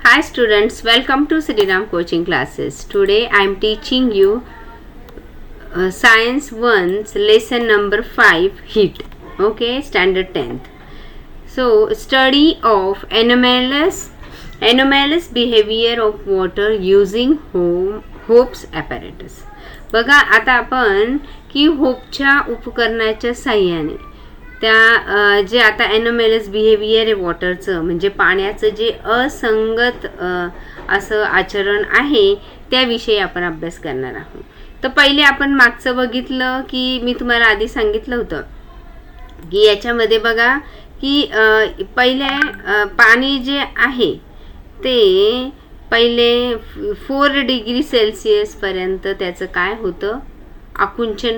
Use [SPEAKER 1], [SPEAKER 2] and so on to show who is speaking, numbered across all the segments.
[SPEAKER 1] Hi students, welcome to Sriram coaching classes. Today I am teaching you Science 1's lesson number 5 heat. Okay, standard 10th. So study of anomalous behavior of water using Hope's apparatus. बघा आता आपण की होपच्या उपकरणाच्या साहाय्याने त्या जे आता एनोमॅलस behaviour आहे वॉटरचं म्हणजे पाण्याचं जे असंगत असं आचरण आहे त्याविषयी आपण अभ्यास करणार आहोत. तर पहिले आपण मागचं बघितलं की मी तुम्हाला आधी सांगितलं होतं की याच्यामध्ये बघा की पहिले पाणी जे आहे ते पहिले 4 डिग्री सेल्सिअस पर्यंत त्याचं काय होतं आकुंचन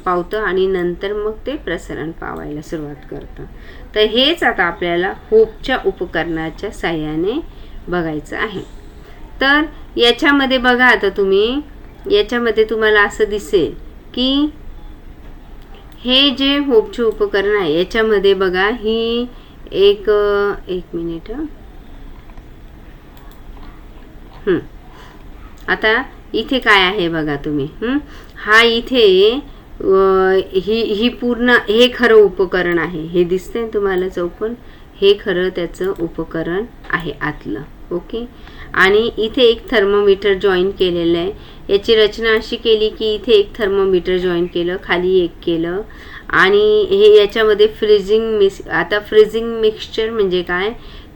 [SPEAKER 1] पावतं आणि नंतर मग ते प्रसरण पावायला सुरुवात करतं. तर हेच आता आपल्याला होपच्या उपकरणाच्या साहाय्याने बघायचं आहे. तर याच्यामध्ये बघा आता तुम्ही याच्यामध्ये तुम्हाला असं दिसेल की हे जे होपचे उपकरण आहे याच्यामध्ये बघा ही एक मिनिट आता इथे काय आहे बघा तुम्ही हा इथे ही पूर्ण हे खरं उपकरण आहे. हे दिसतंय तुम्हाला चौकोन हे खरं त्याचं उपकरण आहे आतलं. ओके, आणि इथे एक थर्मोमीटर जॉईन केलेलं आहे. याची रचना अशी केली की इथे एक थर्मोमीटर जॉईन केलं, खाली एक केलं आणि हे याच्यामध्ये फ्रीजिंग मिक्सचर म्हणजे काय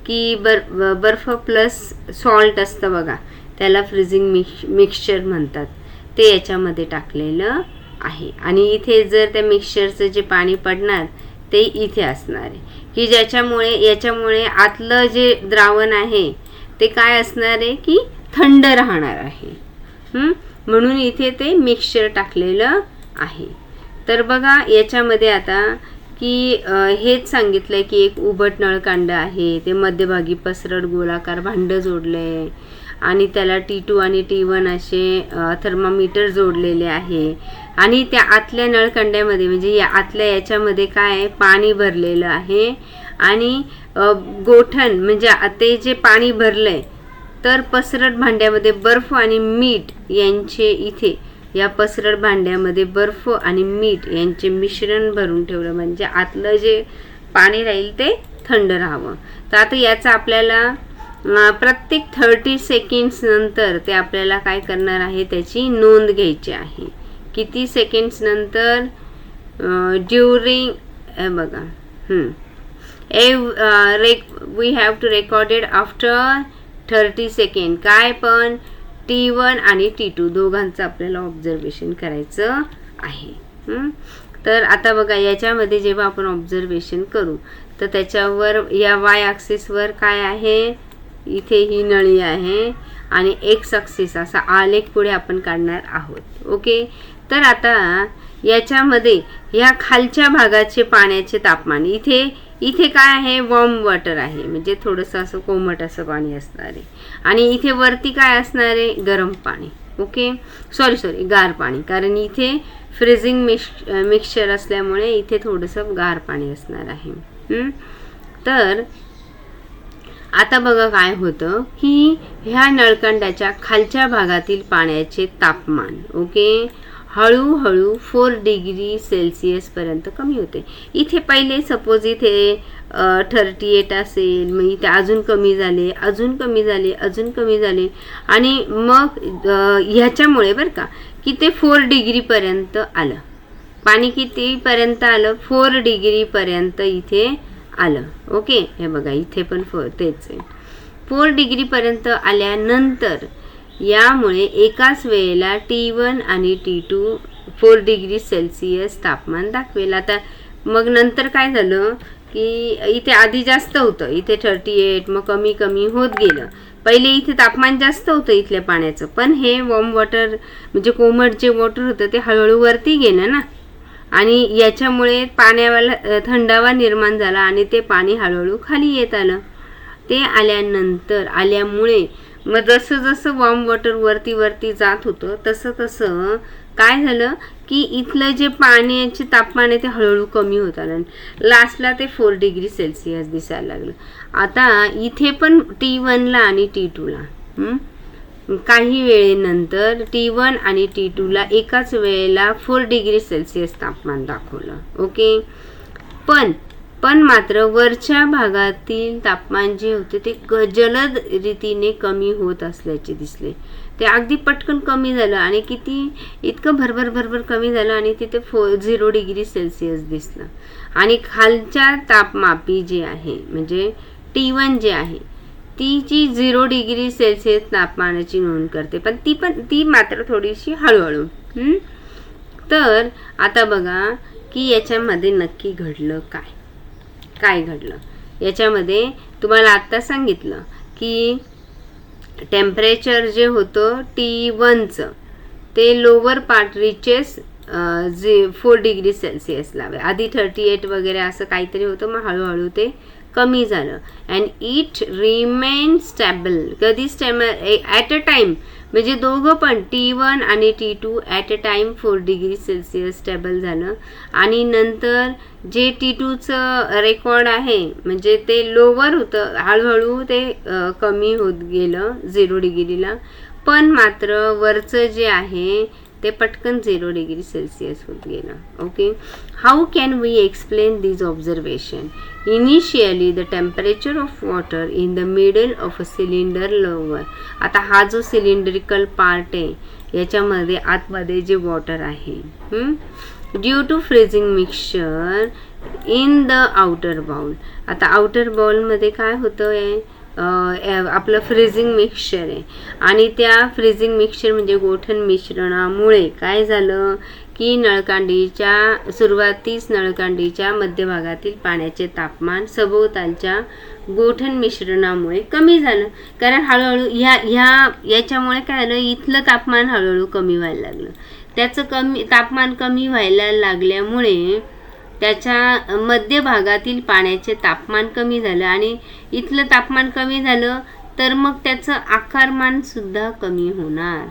[SPEAKER 1] की बर्फ प्लस सॉल्ट असतं बघा, त्याला फ्रीजिंग मिक्सचर म्हणतात. ते याच्यामध्ये टाकलेलं आहे आणि इथे जर त्या मिक्सचरचं जे पाणी पडणार ते इथे असणार आहे की याच्यामुळे आतलं जे द्रावण आहे ते काय असणार आहे की थंड राहणार आहे. म्हणून इथे ते मिक्सचर टाकलेलं आहे. तर बघा याच्यामध्ये आता की हेच सांगितलंय की एक उभट नळकांड आहे, ते मध्यभागी पसरट गोलाकार भांडं जोडलंय आणि त्याला T2 आणि T1 असे थर्मामीटर जोडलेले आहे आणि त्या आतल्या नळकांड्यामध्ये म्हणजे या आतल्या याच्यामध्ये काय पाणी भरलेलं आहे आणि गोठण म्हणजे ते जे पाणी भरलंय तर पसरट भांड्यामध्ये बर्फ आणि मीठ यांचे इथे या पसरट भांड्यामध्ये बर्फ आणि मीठ यांचे मिश्रण भरून ठेवलं म्हणजे आतलं जे पाणी राहील ते थंड राहावं. तर आता याचा आपल्याला प्रत्येक 30 सेकंड्स नंतर ते आपल्याला काय करणार आहे त्याची नोंद घ्यायची आहे. किती सेकंड्स नंतर ड्युरिंग बघा we have to recorded after 30 second काय पण T1 आणि T2 दोघांचं आपल्याला ऑब्झर्वेशन करायचं आहे. तर आता बघा याच्यामध्ये जेव्हा आपण ऑब्झर्वेशन करू तर त्याच्यावर या वाय ॲक्सिसवर काय आहे इथे ही नळी आहे आणि एक्स ॲक्सिस असा आलेख पुढे आपण काढणार आहोत. ओके, तर आता याच्यामध्ये या खालच्या भागाचे पाण्याचे तापमान इथे काय आहे वॉर्म वॉटर आहे म्हणजे थोडंसं असं कोमट असं पाणी असणार आहे आणि इथे वरती काय असणार आहे गरम पाणी. ओके, सॉरी गार पाणी, कारण इथे फ्रीजिंग मिक्सचर असल्यामुळे इथे थोडंसं गार पाणी असणार आहे. तर आता बघा काय होतं की ह्या नळकांडाच्या खालच्या भागातील पाण्याचे तापमान ओके हळूहळू 4 डिग्री सेल्सिअस पर्यंत कमी होते. इथे पहिले सपोज इथे 38 असेल, मग इथे अजून कमी झाले आणि मग ह्याच्यामुळे बरं का की ते 4 डिग्रीपर्यंत आलं. पाणी कितीपर्यंत आलं 4 डिग्रीपर्यंत इथे आलं. ओके, हे बघा इथे पण तेच आहे 4 डिग्रीपर्यंत आल्यानंतर यामुळे एकाच वेळेला T1 आणि T2 4 डिग्री सेल्सिअस तापमान दाखवेल. आता मग नंतर काय झालं की इथे आधी जास्त होतं, इथे 38, मग कमी होत गेलं. पहिले इथे तापमान जास्त होतं इथल्या पाण्याचं, पण हे वॉर्म वॉटर म्हणजे कोमट जे वॉटर होतं ते हळूहळू वरती गेलं ना आणि याच्यामुळे पाण्याला थंडावा निर्माण झाला आणि ते पाणी हळूहळू खाली येत आलं. ते आल्यामुळे मग जसं वॉर्म वॉटर वरती जात होतं तसं काय झालं की इथलं जे पाण्याचे तापमान आहे ते हळूहळू कमी होत आलं, लास्टला ते 4 डिग्री सेल्सिअस दिसायला लागलं. आता इथे पण T1ला आणि T2ला काही वेळेनंतर T1 आणि T2ला एकाच वेळेला 4 डिग्री सेल्सिअस तापमान दाखवलं. ओके, पण मात्र वरच्या भागातील तापमान जे होते ते जलद रीतीने कमी होत असल्याचे दिसले. ते अगदी पटकन कमी झालं आणि किती इतकं भरभर कमी झालं आणि तिथे 0 डिग्री सेल्सिअस दिसलं. आणि खालच्या तापमापी जे आहे म्हणजे T1 जे आहे ती जी 0 डिग्री सेल्सिअस तापमानाची नोंद करते, पण ती मात्र थोडीशी हळूहळू. तर आता बघा की याच्यामध्ये नक्की घडलं काय घडलं. याच्यामध्ये तुम्हाला आत्ता सांगितलं की टेम्परेचर जे होतं T1चं ते लोअर पार्ट रिचेस 4 डिग्री सेल्सिअसला. आधी 38 वगैरे असं काहीतरी होतं, मग हळूहळू ते कमी झालं. And it remain stable. कधी स्टेबल ॲट अ टाइम, म्हणजे दोघं पण T1 आणि T2 at a time 4 degree Celsius stable झालं. आणि नंतर जे T2चं रेकॉर्ड आहे म्हणजे ते लोअर होतं, हळूहळू ते कमी होत गेलं 0 डिग्रीला. पण मात्र वरचं जे आहे ते पटकन 0 डिग्री सेल्सिअस होत गेलं. Okay, how can we explain this observation? Initially the temperature of water in the middle of a cylinder lower. आता हा जो सिलेंड्रिकल पार्ट आहे याच्यामध्ये आतमध्ये जे वॉटर आहे due to freezing mixture in the outer bowl. आता आउटर बाउलमध्ये काय होतं आहे, आपलं फ्रीजिंग मिक्सचर आहे आणि त्या फ्रीजिंग मिक्सचर म्हणजे गोठण मिश्रणामुळे काय झालं की नळकांडीच्या मध्यभागातील पाण्याचे तापमान सभोवतालच्या गोठण मिश्रणामुळे कमी झालं. कारण हळूहळू याच्यामुळे काय झालं, इथलं तापमान हळूहळू कमी व्हायला लागलं. त्याचं तापमान कमी व्हायला लागल्यामुळे त्याच्या मध्यभागातील पाण्याचे तापमान कमी झालं आणि इथलं तापमान कमी झालं तर मग त्याचं आकारमान सुद्धा कमी होणार.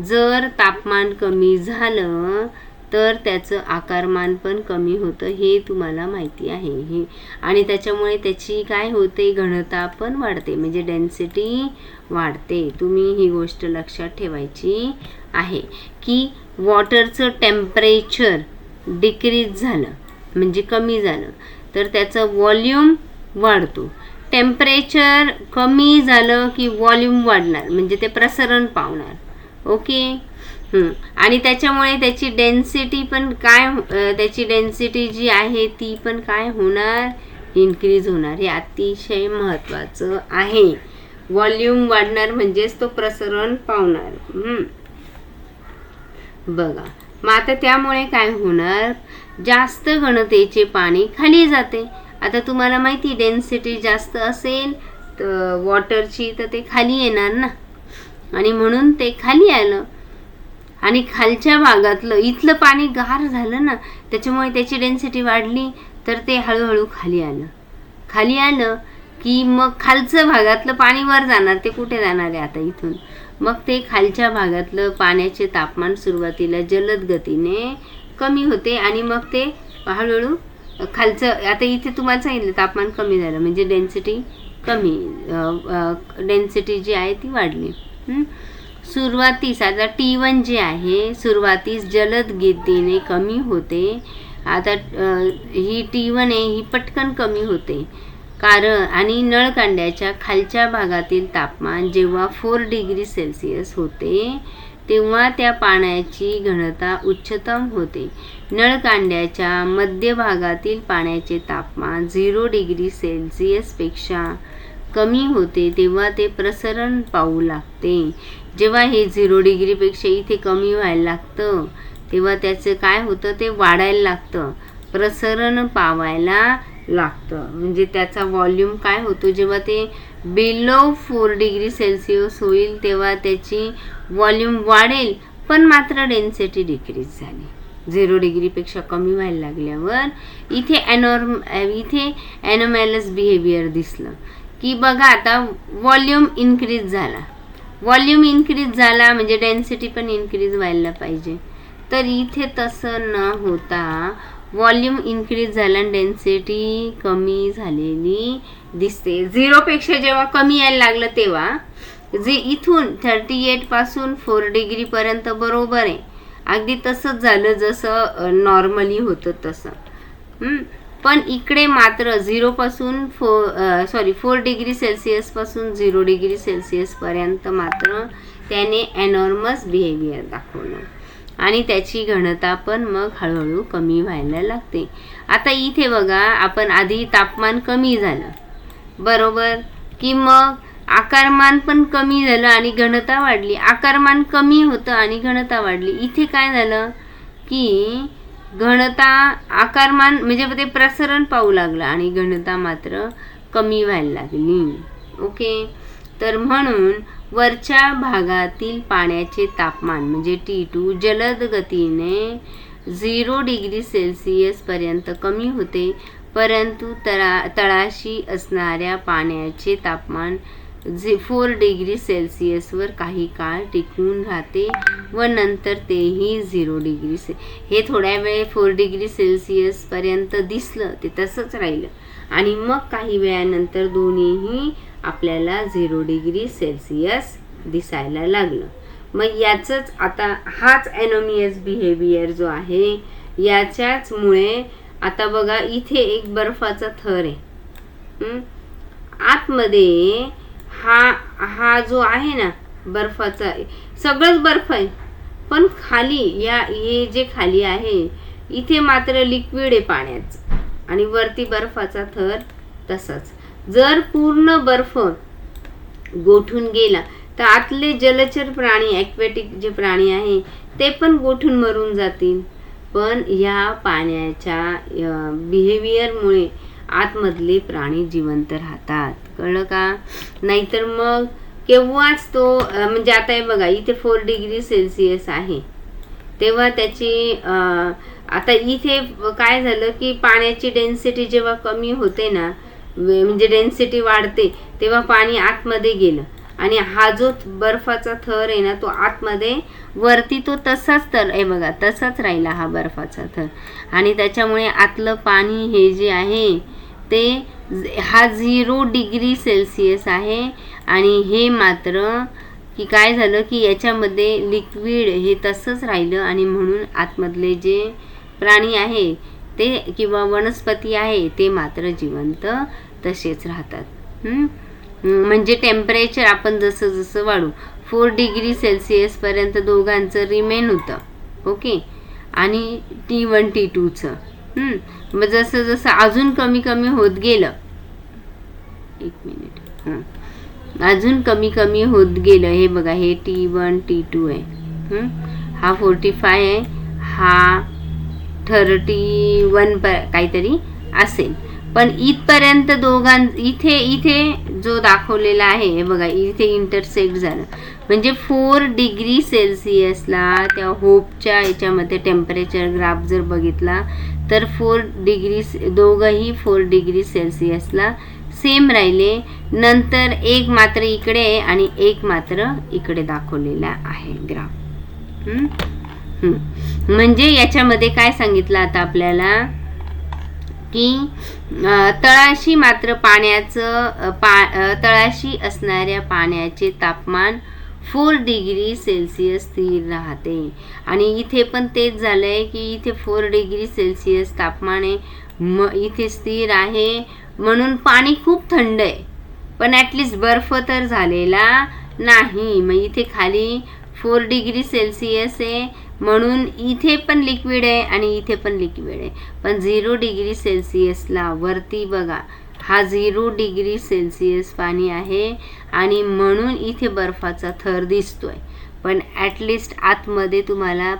[SPEAKER 1] जर तापमान कमी झालं तर त्याचं आकारमान पण कमी होतं, हे तुम्हाला माहिती आहे. आणि त्याच्यामुळे त्याची काय होते, घनता पण वाढते, म्हणजे डेन्सिटी वाढते. तुम्ही ही गोष्ट लक्षात ठेवायची आहे की वॉटरचं टेम्परेचर डिक्रीज झालं म्हणजे कमी झालं तर त्याचं व्हॉल्यूम वाढतो. टेम्परेचर कमी झालं की व्हॉल्यूम वाढणार म्हणजे ते प्रसरण पावणार. ओके, आणि त्याच्यामुळे त्याची डेन्सिटी पण त्याची डेन्सिटी जी आहे ती पण काय होणार, इन्क्रीज होणार. हे अतिशय महत्त्वाचं आहे. व्हॉल्यूम वाढणार म्हणजेच तो प्रसरण पावणार. बघा, मग आता त्यामुळे काय होणार, जास्त घनतेचे पाणी खाली जाते. आता तुम्हाला माहिती डेन्सिटी जास्त असेल तर वॉटरची तर ते खाली येणार ना, आणि म्हणून ते खाली आलं. आणि खालच्या भागातलं इथलं पाणी गार झालं ना, त्याच्यामुळे त्याची डेन्सिटी वाढली तर ते हळूहळू खाली आलं की मग खालचं भागातलं पाणी वर जाणार. ते कुठे जाणार आहे आता इथून, मग ते खालच्या भागातलं पाण्याचे तापमान सुरुवातीला जलद गतीने कमी होते आणि मग ते हळूहळू खालचं, आता इथे तुम्हाला सांगितलं तापमान कमी झालं म्हणजे डेन्सिटी जी आहे ती वाढली. सुरुवातीस आता T1 जे आहे सुरुवातीस जलद गतीने कमी होते. आता ही T1 आहे ही पटकन कमी होते कारण आणि नळकांड्याच्या खालच्या भागातील तापमान जेव्हा 4 डिग्री सेल्सिअस होते तेव्हा त्या पाण्याची घनता उच्चतम होते. नळकांड्याच्या मध्यभागातील पाण्याचे तापमान 0 डिग्री सेल्सिअसपेक्षा कमी होते तेव्हा ते प्रसरण पावू लागते. जेव्हा हे 0 डिग्रीपेक्षा इथे कमी व्हायला लागतं तेव्हा त्याचं काय होतं, ते वाढायला लागतं, प्रसरण पावायला लागतं. म्हणजे त्याचा व्हॉल्यूम काय होतो, जेव्हा ते बिलो 4 डिग्री सेल्सिअस होईल तेव्हा त्याची व्हॉल्यूम वाढेल पण मात्र डेन्सिटी डिक्रीज झाली. 0 डिग्रीपेक्षा कमी व्हायला लागल्यावर इथे ॲनोमॅलस बिहेवियर दिसलं की बघा आता व्हॉल्यूम इन्क्रीज झाला म्हणजे डेन्सिटी पण इन्क्रीज व्हायला पाहिजे. तर इथे तसं न होता व्हॉल्यूम इन्क्रीज झाला आणि डेन्सिटी कमी झालेली दिसते. 0 पेक्षा जेव्हा कमी यायला लागलं तेव्हा जे इथून 38 पासून 4 डिग्री पर्यंत बरोबर आहे, अगदी तसंच झालं जसं नॉर्मली होतं तसं. पण इकडे मात्र 0 पासून 4 डिग्री सेल्सिअस पासून 0 डिग्री सेल्सिअस पर्यंत मात्र त्याने एनॉर्मस बिहेवियर दाखवलं आणि त्याची घनता पण मग हळूहळू कमी व्हायला लागते. आता इथे बघा, आपण आधी तापमान कमी झालं बरोबर, की मग आकारमान पण कमी झालं आणि घनता वाढली. आकारमान कमी होतं आणि घनता वाढली. इथे काय झालं की घनता आकारमान म्हणजे ते प्रसरण पाहू लागलं आणि घनता मात्र कमी व्हायला लागली. ओके, तर म्हणून वरच्या भागातील पाण्याचे तापमान म्हणजे T2 जलद गतीने 0 डिग्री सेल्सिअस पर्यंत कमी होते, परंतु तळाशी असणाऱ्या पाण्याचे तापमान 4 डिग्री सेल्सिअसवर काही काळ टिकून राहते व नंतर तेही 0 डिग्री हे थोड्या वेळ 4 डिग्री सेल्सिअस पर्यंत दिसलं ते तसंच राहिलं आणि मग काही वेळानंतर दोन्हीही आपल्याला 0 डिग्री सेल्सिअस दिसायला लागलं. मग याचंच आता हाच एनोमियस बिहेवियर जो आहे याच्याचमुळे आता बघा इथे एक बर्फाचा थर आहे. आतमध्ये हा जो आहे ना बर्फाचा, सगळंच बर्फ आहे, पण खाली हे जे खाली आहे इथे मात्र लिक्विड आहे पाण्याचं आणि वरती बर्फाचा थर तसाच. जर पूर्ण बर्फ गोठून गेला तर आतले जलचर प्राणी, ॲक्वॅटिक जे प्राणी आहे ते पण गोठून मरून जातील. पण या पाण्याच्या बिहेवियरमुळे आतमधले प्राणी जिवंत राहतात. कळलं का? नाहीतर मग केव्हाच तो म्हणजे आता हे बघा इथे 4 डिग्री सेल्सिअस आहे तेव्हा त्याची आता इथे काय झालं की पाण्याची डेन्सिटी जेव्हा कमी होते ना, म्हणजे डेन्सिटी वाढते, तेव्हा पाणी आतमध्ये गेलं आणि हा जो बर्फाचा थर आहे ना तो आतमध्ये वरती तो तसाच तर आहे बघा, तसाच राहिला हा बर्फाचा थर आणि त्याच्यामुळे आतलं पाणी हे जे आहे ते हा 0 डिग्री सेल्सिअस आहे आणि हे मात्र की काय झालं की याच्यामध्ये लिक्विड हे तसंच राहिलं आणि म्हणून आतमधले जे प्राणी आहे ते किंवा वनस्पती आहे ते मात्र जिवंत तसेच राहतात. म्हणजे टेम्परेचर आपण जसं जसं वाढू 4 डिग्री सेल्सिअस पर्यंत दोघांचं रिमेन होतं. ओके, आणि T1 T2चं मग जसं जसं अजून कमी कमी होत गेलं, अजून कमी कमी होत गेलं. हे बघा हे T1 T2 आहे, हा 45 आहे, हा 31 काहीतरी असेल. पण इथपर्यंत इथे जो दाखवलेला आहे हे बघा इथे इंटरसेक्ट झालं म्हणजे 4 डिग्री सेल्सिअसला त्या होपच्या याच्यामध्ये टेम्परेचर ग्राफ जर बघितला तर 4 डिग्री दोघंही 4 डिग्री सेल्सिअसला सेम राहिले. नंतर एक मात्र इकडे आणि एक मात्र इकडे दाखवलेला आहे ग्राफ. म्हणजे याच्यामध्ये काय सांगितलं आता आपल्याला की तळाशी मात्र पाण्याचं तळाशी असणाऱ्या पाण्याचे तापमान 4 डिग्री सेल्सिअस स्थिर राहते आणि इथे पण तेच झालंय की इथे 4 डिग्री सेल्सिअस तापमान आहे, इथे स्थिर आहे म्हणून पाणी खूप थंड आहे पण ॲटलिस्ट बर्फ तर झालेला नाही. मग इथे खाली 4 डिग्री सेल्सिअस आहे म्हणून इथे पण लिक्विड आहे आणि इथे पण लिक्विड आहे. पण 0 डिग्री सेल्सिअसला वरती बघा हा 0 डिग्री सेल्सिअस पाणी आहे आणि म्हणून इथे बर्फाचा थर दिसतोय. पण ॲटलिस्ट आतमध्ये तुम्हाला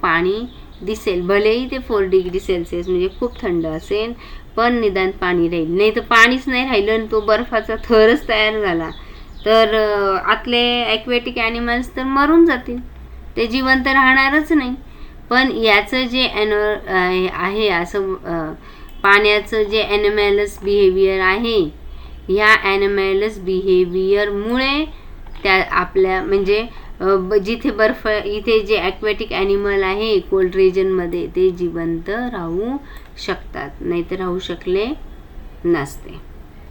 [SPEAKER 1] पाणी दिसेल, भलेही ते 4 डिग्री सेल्सिअस म्हणजे खूप थंड असेल पण निदान पाणी राहील. नाही तर पाणीच नाही राहिलं आणि तो बर्फाचा थरच तयार झाला तर आतले ॲक्वॅटिक ॲनिमल्स तर मरून जातील, ते जिवंत राहणारच नाही. पण याचं जे आहे असं पाण्याचं जे ॲनिमॅलस बिहेवियर आहे, ह्या ॲनिमॅलस बिहेवियरमुळे त्या आपल्या म्हणजे जिथे बर्फ, इथे जे ॲक्वॅटिक ॲनिमल आहे कोल्ड रिजनमध्ये ते जिवंत राहू शकतात, नाहीतर राहू शकले नसते.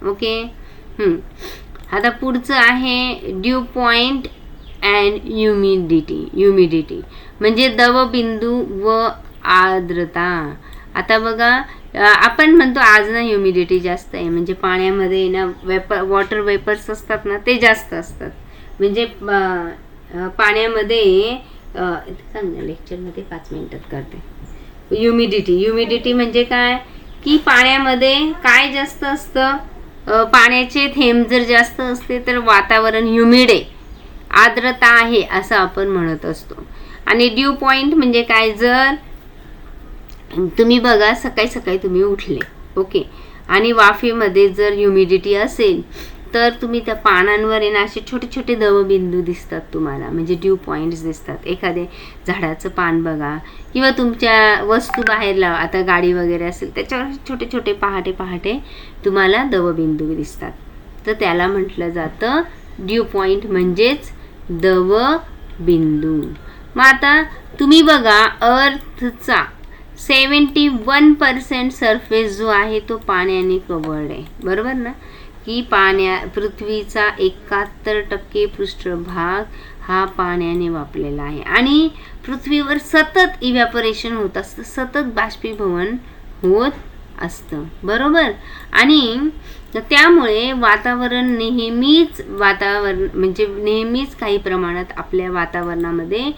[SPEAKER 1] ओके. आता पुढचं आहे ड्यू पॉइंट अँड ह्युमिडिटी म्हणजे दवबिंदू व आर्द्रता. आता बघा आपण म्हणतो आज ना ह्युमिडिटी जास्त आहे, म्हणजे पाण्यामध्ये ना वॉटर वेपर्स असतात ना ते जास्त असतात. म्हणजे पाण्यामध्ये सांग लेक्चरमध्ये 5 मिनिटात करते. ह्युमिडिटी म्हणजे काय की पाण्यामध्ये काय जास्त असतं, पाण्याचे थेंब जर जास्त असते तर वातावरण ह्युमिड आहे, आर्द्रता आहे असं आपण म्हणत असतो. आणि ड्यू पॉइंट म्हणजे काय, जर तुम्ही बघा सकाळी तुम्ही उठले, ओके, आणि वाफेमध्ये जर ह्युमिडिटी असेल तर तुम्ही त्या पानांवर आहे ना असे छोटे छोटे दवबिंदू दिसतात तुम्हाला, म्हणजे ड्यू पॉइंट्स दिसतात. एखादे झाडाचं पान बघा किंवा तुमच्या वस्तू बाहेर लावा, आता गाडी वगैरे असेल त्याच्यावर छोटे छोटे पहाटे तुम्हाला दवबिंदू दिसतात, तर त्याला म्हटलं जातं ड्यू पॉइंट म्हणजेच दवबिंदू. मग आता तुम्ही बघा अर्थचा 71% सरफेस जो आहे तो पाण्याने कव्हर्ड आहे, बरोबर ना, की पृथ्वीचा 71% पृष्ठभाग हा पाण्याने व्यापलेला आहे. आणि पृथ्वीवर सतत इव्हॅपोरेशन होत असतं, सतत बाष्पीभवन होत असतं, बरोबर. आणि त्यामुळे वातावरण म्हणजे नेहमीच काही प्रमाणात आपल्या वातावरणामध्ये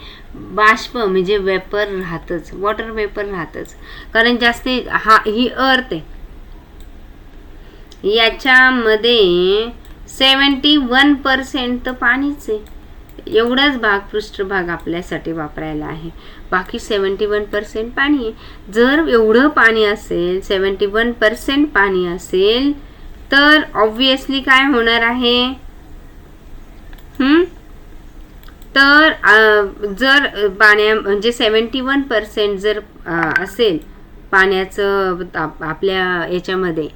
[SPEAKER 1] बाष्प म्हणजे वेपर राहतच, वॉटर वेपर राहतच, कारण जास्ती ही अर्थ आहे, याच्यामध्ये 71% तर पाणीच आहे. एवढाच पृष्ठभाग आपल्यासाठी वापरायला आहे, बाकी 71% पाणी आहे. जर एवढं पाणी असेल, 71% पाणी असेल, तर ऑब्विसली काय होणार आहे, तर जर म्हणजे 71% जर असेल पाण्याचं आपल्या याच्यामध्ये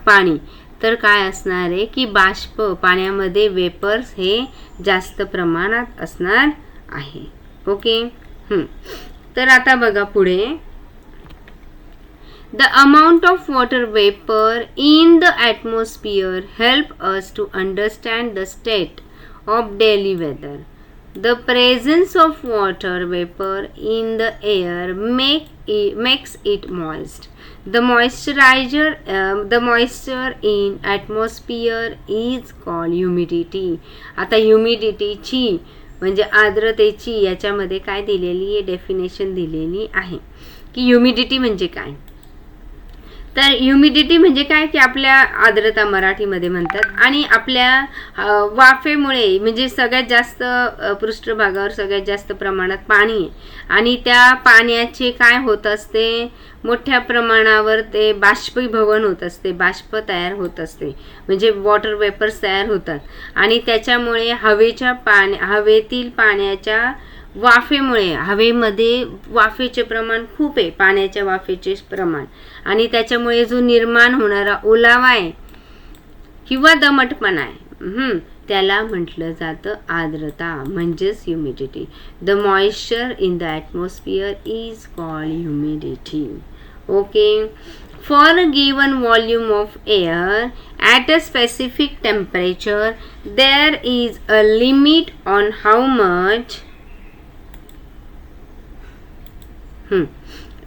[SPEAKER 1] पाणी, तर काय असणार आहे की बाष्प पाण्यामध्ये वेपर्स हे जास्त प्रमाणात असणार आहे. ओके. तर आता बघा पुढे, The amount of water vapor in the atmosphere help us to understand the state of daily weather. The presence of water vapor in the air makes it moist. The moisture in atmosphere is called humidity. आता ह्युमिडिटीची म्हणजे आर्द्रतेची याच्यामध्ये काय दिलेली आहे, definition दिलेली आहे की humidity म्हणजे काय. तर ह्युमिडिटी म्हणजे काय की आपल्या आर्द्रता मराठीमध्ये म्हणतात, आणि आपल्या वाफेमुळे म्हणजे सगळ्यात जास्त पृष्ठभागावर सगळ्यात जास्त प्रमाणात पाणी आहे, आणि त्या पाण्याचे काय होत असते, मोठ्या प्रमाणावर ते बाष्पीभवन होत असते, बाष्प तयार होत असते, म्हणजे वॉटर वेपर्स तयार होतात, आणि त्याच्यामुळे हवेतील पाण्याच्या वाफेमुळे, हवेमध्ये वाफेचे प्रमाण खूप आहे, पाण्याच्या वाफेचे प्रमाण, आणि त्याच्यामुळे जो निर्माण होणारा ओलावा आहे किंवा दमटपणा आहे त्याला म्हटलं जातं आर्द्रता म्हणजेच humidity. The moisture in the atmosphere is called humidity. Okay. For a given volume of air at a specific temperature, there is a limit on how much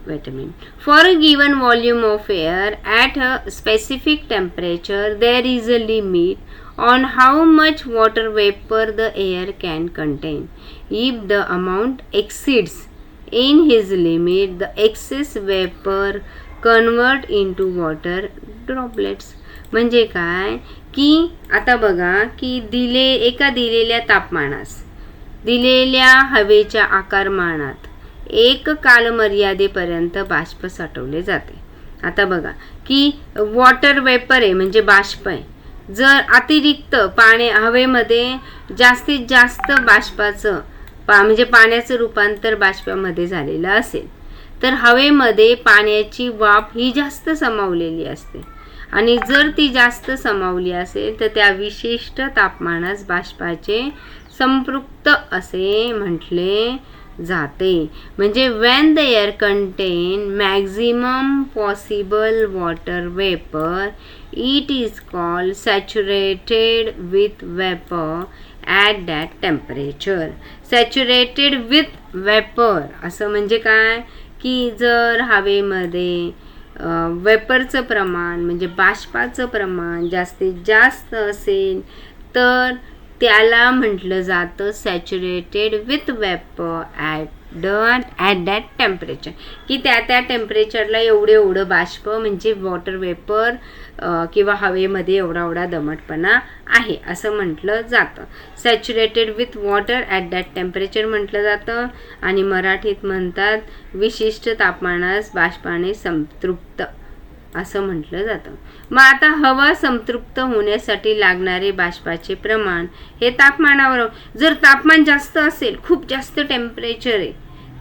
[SPEAKER 1] wait a minute. For a given volume of air at a specific temperature, there is a limit on how much water vapor the air can contain. If the amount exceeds in his limit, the excess vapor convert into water droplets. म्हणजे काय की आता बघा की एका दिलेल्या तापमानास, दिलेल्या हवेच्या आकारमानात एक कालमर्यादेपर्यंत बाष्प साठवले जाते. आता बघा की वॉटर वेपर आहे म्हणजे बाष्प आहे, जर अतिरिक्त हवेमध्ये जास्तीत जास्त बाष्पाचं म्हणजे पाण्याचं रूपांतर बाष्पामध्ये झालेलं असेल, तर हवेमध्ये पाण्याची वाफ ही जास्त समावलेली असते, आणि जर ती जास्त समावली असेल तर त्या विशिष्ट तापमानास बाष्पाचे संपृक्त असे म्हटले जाते. म्हणजे when the air contain maximum possible water vapor, it is called saturated with vapor at that temperature. Saturated with vapor असं म्हणजे काय की जर हवेमध्ये वेपरचं प्रमाण म्हणजे बाष्पाचं प्रमाण जास्तीत जास्त असेल तर त्याला म्हटलं जातं saturated with vapour at that temperature, की त्या टेम्परेचरला एवढं बाष्प म्हणजे वॉटर वेपर किंवा हवेमध्ये एवढा दमटपणा आहे असं म्हटलं जातं. Saturated with water at that temperature म्हटलं जातं. आणि मराठीत म्हणतात विशिष्ट तापमानास बाष्पाने संतृप्त असं म्हटलं जातं. मग आता हवा संतृप्त होण्यासाठी लागणारे बाष्पाचे प्रमाण हे तापमानावर, जर तापमान जास्त असेल, खूप जास्त टेम्परेचर आहे,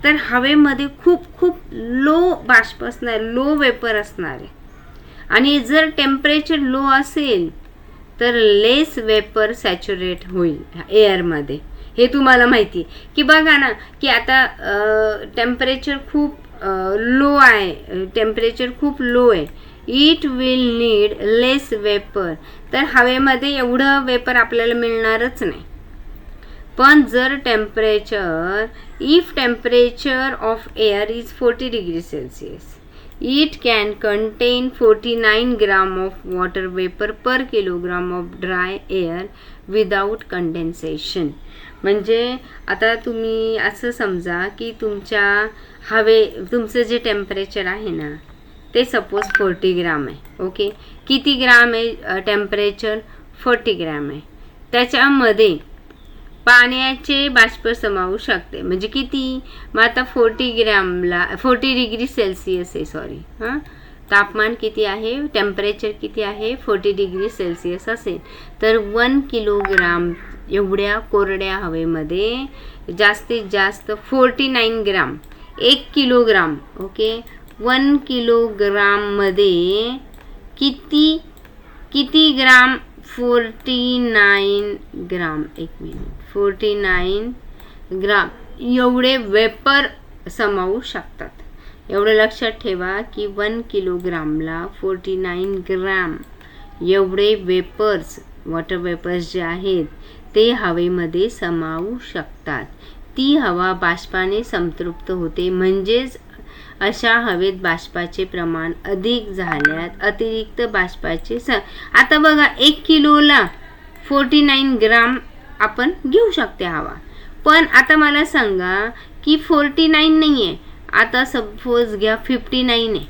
[SPEAKER 1] तर हवेमध्ये खूप लो बाष्प असणार, लो वेपर असणार आहे. आणि जर टेम्परेचर लो असेल तर लेस वेपर सॅच्युरेट होईल एअरमध्ये. हे तुम्हाला माहिती आहे की बघा ना की आता टेम्परेचर खूप लो आहे, टेम्परेचर खूप लो आहे, it will need less vapour, तर हवेमध्ये एवढं वेपर आपल्याला मिळणारच नाही. पण जर if temperature of air is 40 degree Celsius, it can content 49 gram of water vapour per kilogram of dry air without condensation. म्हणजे आता तुम्ही असं समजा की तुमचं जे टेम्परेचर आहे ना ते सपोज 40 ग्राम आहे. ओके, किती ग्राम आहे टेम्परेचर? 40 ग्राम आहे. त्याच्यामध्ये पाण्याचे बाष्प समावू शकते. म्हणजे किती? मग आता 40 डिग्री सेल्सिअस आहे, तापमान किती आहे, टेम्परेचर किती आहे, 40 डिग्री सेल्सिअस असेल तर 1 किलोग्राम एवढ्या कोरड्या हवेमध्ये जास्तीत जास्त 49 ग्राम, 1 किलोग्राम. ओके, 1 किलोग्राममध्ये किती ग्राम? 49 ग्राम. 49 ग्राम एवढे वेपर समावू शकतात. एवढं लक्षात ठेवा की 1 किलोग्रामला 49 ग्राम एवढे वेपर्स, वॉटर वेपर्स जे आहेत ते हवेमध्ये समावू शकतात. ती हवा बाष्पाने संतृप्त होते. म्हणजेच अशा हवेत बाष्पाचे प्रमाण अधिक झाल्यास अतिरिक्त बाष्पाचे आता बघा 1 किलोला 49 ग्राम आपण घेऊ शकते हवा. पण आता मला सांगा की 49 नाही आहे, आता सपोज घ्या 59 आहे,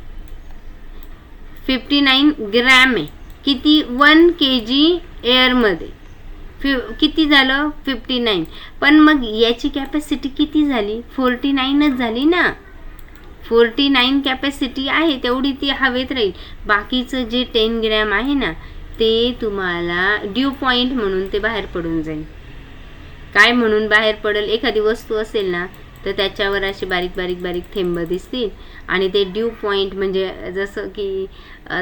[SPEAKER 1] 59 ग्रॅम आहे. किती? 1 kg एअरमध्ये किती झालं? 59. पण मग याची कॅपॅसिटी किती झाली? 49च झाली ना. 49 कॅपॅसिटी आहे तेवढी ती हवेत राहील. बाकीचं जे 10 ग्रॅम आहे ना ते तुम्हाला ड्यू पॉईंट म्हणून ते बाहेर पडून जाईल. काय म्हणून बाहेर पडेल? एखादी वस्तू असेल ना तर त्याच्यावर अशी बारीक थेंब दिसतील आणि ते ड्यू पॉईंट म्हणजे जसं की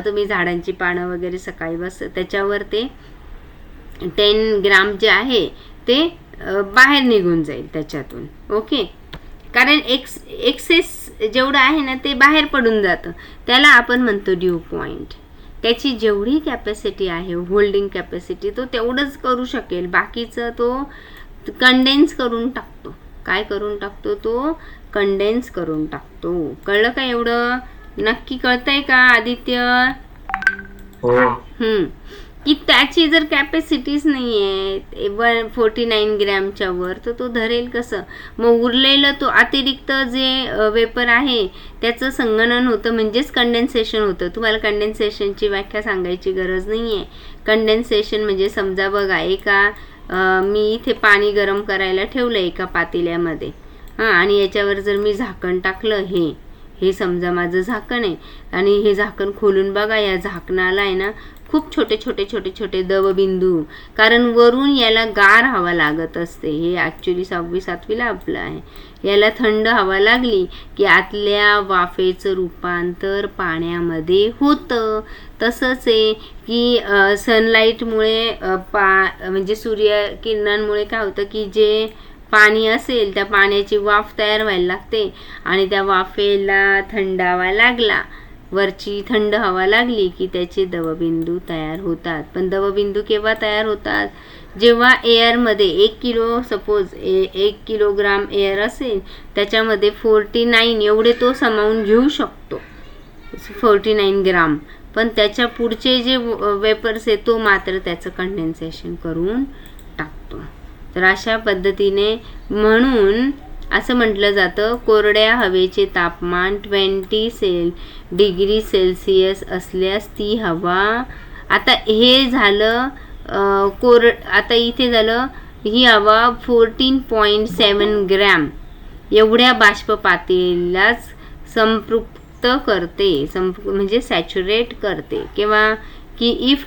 [SPEAKER 1] तुम्ही झाडांची पानं वगैरे सकाळी त्याच्यावर ते 10 ग्राम जे आहे ते बाहेर निघून जाईल त्याच्यातून. ओके, कारण एक्सेस जेवढं आहे ना ते बाहेर पडून जातं, त्याला आपण म्हणतो ड्यू पॉईंट. त्याची जेवढी कॅपॅसिटी आहे, होल्डिंग कॅपॅसिटी, तो तेवढंच करू शकेल. बाकीचं तो कंडेन्स करून टाकतो. काय करून टाकतो? तो कंडेन्स करून टाकतो. कळलं का? एवढं नक्की कळतंय का आदित्य? की त्याची जर कॅपॅसिटीच नाही आहे 49 ग्रॅमच्या वर तर तो धरेल कसं? मग उरलेलं तो अतिरिक्त जे वेपर आहे त्याचं संगणन होतं, म्हणजेच कंडेन्सेशन होतं. तुम्हाला कंडेन्सेशनची व्याख्या सांगायची गरज नाही आहे. कंडेन्सेशन म्हणजे समजा बघा मी इथे पाणी गरम करायला ठेवलं एका पातेल्यामध्ये, आणि याच्यावर जर मी झाकण टाकलं, हे समजा माझं झाकण आहे आणि हे झाकण खोलून बघा, या झाकणाला आहे ना खूप छोटे छोटे छोटे छोटे दवबिंदू, कारण वरून याला गार हवा लागत असते. हे ॲक्च्युली 6वी-7वीला आपलं आहे. याला थंड हवा लागली की आतल्या वाफेचं रूपांतर पाण्यामध्ये होतं. तसंच आहे की सनलाईटमुळे म्हणजे सूर्यकिरणांमुळे काय होतं की जे पाणी असेल त्या पाण्याची वाफ तयार व्हायला लागते आणि त्या वाफेला थंडावा लागला, वरची थंड हवा लागली की त्याचे दवबिंदू तयार होतात. पण दवबिंदू केव्हा तयार होतात? जेव्हा एअरमध्ये 1 किलो, सपोज 1 किलोग्राम एअर असेल त्याच्यामध्ये 49 एवढे तो सामावून घेऊ शकतो, 49 ग्राम. पण त्याच्या पुढचे जे वेपर्स आहे तो मात्र त्याचं कंडेन्सेशन करून टाकतो. तर अशा पद्धतीने म्हणून असं म्हटलं जातं कोरड्या हवेचे तापमान 20 डिग्री सेल्सिअस असल्यास ती हवा, आता हे झालं आता इथे झालं ही हवा 14.7 ग्रॅम एवढ्या बाष्प पातळीलाच संपृक्त करते, म्हणजे सॅच्युरेट करते. किंवा की इफ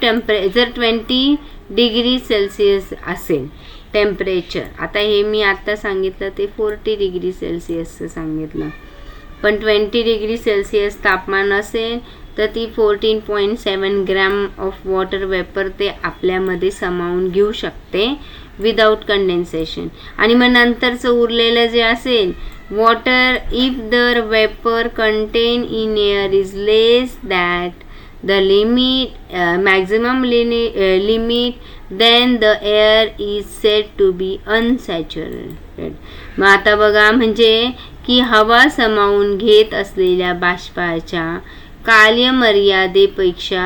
[SPEAKER 1] जर 20 डिग्री सेल्सिअस असेल टेम्परेचर, आता हे मी आत्ता सांगितलं ते 40 डिग्री सेल्सिअसचं सांगितलं, पण 20 डिग्री सेल्सिअस तापमान असेल तर ती 14.7 ग्रॅम ऑफ वॉटर वेपर ते आपल्यामध्ये सामावून घेऊ शकते विदाउट कंडेन्सेशन. आणि मग नंतरचं उरलेलं जे असेल water, if the vapour contain in air is less that the maximum limit, then the air is said to be unsaturated. मग आता बघा म्हणजे की हवा सामावून घेत असलेल्या बाष्पाच्या कालमर्यादेपेक्षा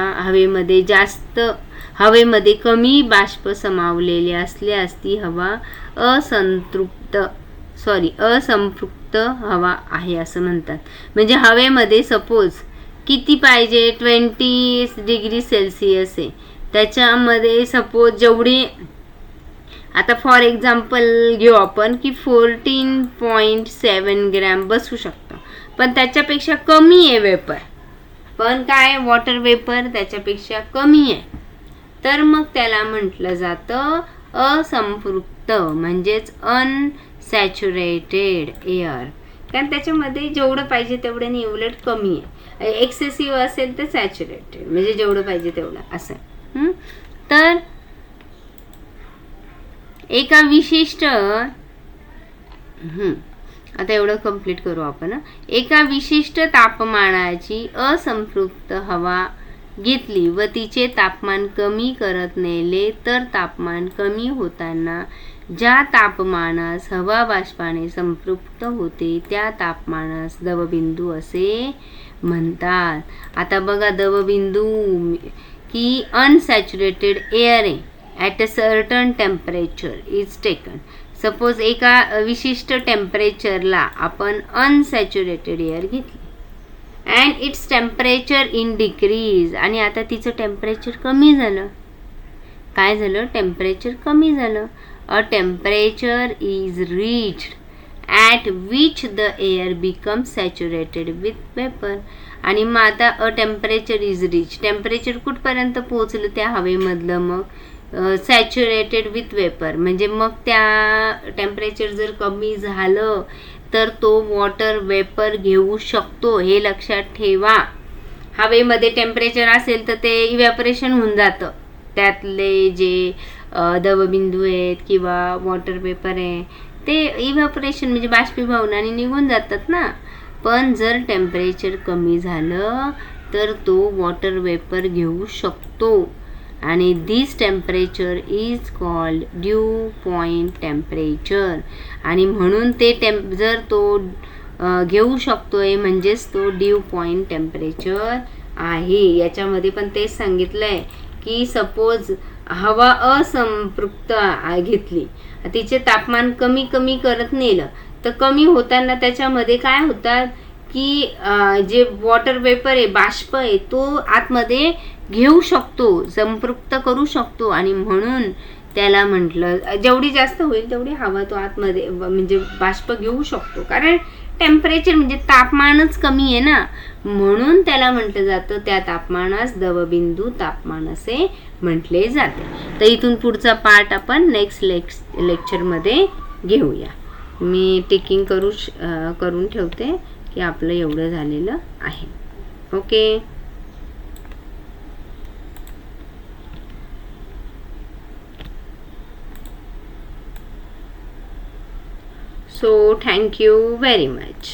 [SPEAKER 1] हवेमध्ये कमी बाष्प सामावलेले असल्यास ती हवा असंपृक्त हवा आहे असं म्हणतात. म्हणजे हवेमध्ये सपोज किती पाहिजे 20 डिग्री सेल्सिअस आहे, त्याच्यामध्ये सपोज जेवढी, आता फॉर एक्झाम्पल घेऊ आपण की 14.7 ग्रॅम बसू शकतं, पण त्याच्यापेक्षा कमी आहे वेपर, पण काय वॉटर वेपर त्याच्यापेक्षा कमी आहे, तर मग त्याला म्हटलं जातं असंपृक्त, म्हणजेच अनसॅच्युरेटेड एअर. कारण त्याच्यामध्ये जेवढं पाहिजे तेवढ्याने उलट कमी आहे. एक्सेसिव्ह असेल तर सॅच्युरेटेड, म्हणजे जेवढं पाहिजे तेवढं असं. तर एका विशिष्ट आता एवढं कंप्लीट करू आपण. एका विशिष्ट तापमानाची असंपृक्त हवा घेतली व तिचे तापमान कमी करत नेले तर तापमान कमी होताना ज्या तापमानास हवा बाष्पाने संपृक्त होते त्या तापमानास दवबिंदू असे म्हणतात. आता बघा दवबिंदू की अनसॅच्युरेटेड एअर आहे at a certain temperature is taken. Suppose एका विशिष्ट टेम्परेचरला आपण अनसॅच्युरेटेड एअर घेतली and its temperature in decrease, आणि आता तिचं टेम्परेचर कमी झालं. काय झालं? टेम्परेचर कमी झालं. अ temperature is reached at which the air becomes saturated with vapor. आणि मग आता अ टेम्परेचर इज रीच, टेम्परेचर कुठपर्यंत पोहोचलं त्या हवेमधलं? मग सॅच्युरेटेड विथ वेपर, म्हणजे मग त्या टेम्परेचर जर कमी झालं तर तो वॉटर वेपर घेऊ शकतो. हे लक्षात ठेवा. हवेमध्ये टेम्परेचर असेल तर ते इव्हॅपोरेशन होऊन जातं, त्यातले जे दवबिंदू आहेत किंवा वॉटर वेपर आहे ते इव्हॅपोरेशन म्हणजे बाष्पीभवनाने निघून जातात ना. पण जर टेम्परेचर कमी झालं तर तो वॉटर वेपर घेऊ शकतो आणि this temperature is called dew point temperature. आणि म्हणून ते जर तो घेऊ शकतोय म्हणजेच तो ड्यू पॉइंट टेम्परेचर आहे. याच्यामध्ये पण तेच सांगितलंय की सपोज हवा असंपृक्त घेतली, तिचे तापमान कमी कमी करत नेलं तर कमी होताना त्याच्यामध्ये काय होतात की जे वॉटर वेपर आहे, बाष्प आहे, तो आतमध्ये घेऊ शकतो, संपृक्त करू शकतो. आणि म्हणून त्याला म्हटलं जेवढी जास्त होईल तेवढी हवा तो आतमध्ये म्हणजे बाष्प घेऊ शकतो, कारण टेम्परेचर म्हणजे तापमानच कमी आहे ना, म्हणून त्याला म्हटलं जातं, त्या तापमानास दवबिंदू तापमान असे म्हटले जाते. तर इथून पुढचा पार्ट आपण नेक्स्ट लेक्चरमध्ये घेऊया. मी टिकिंग करून ठेवते की आपलं एवढं झालेलं आहे. Okay. So thank you very much.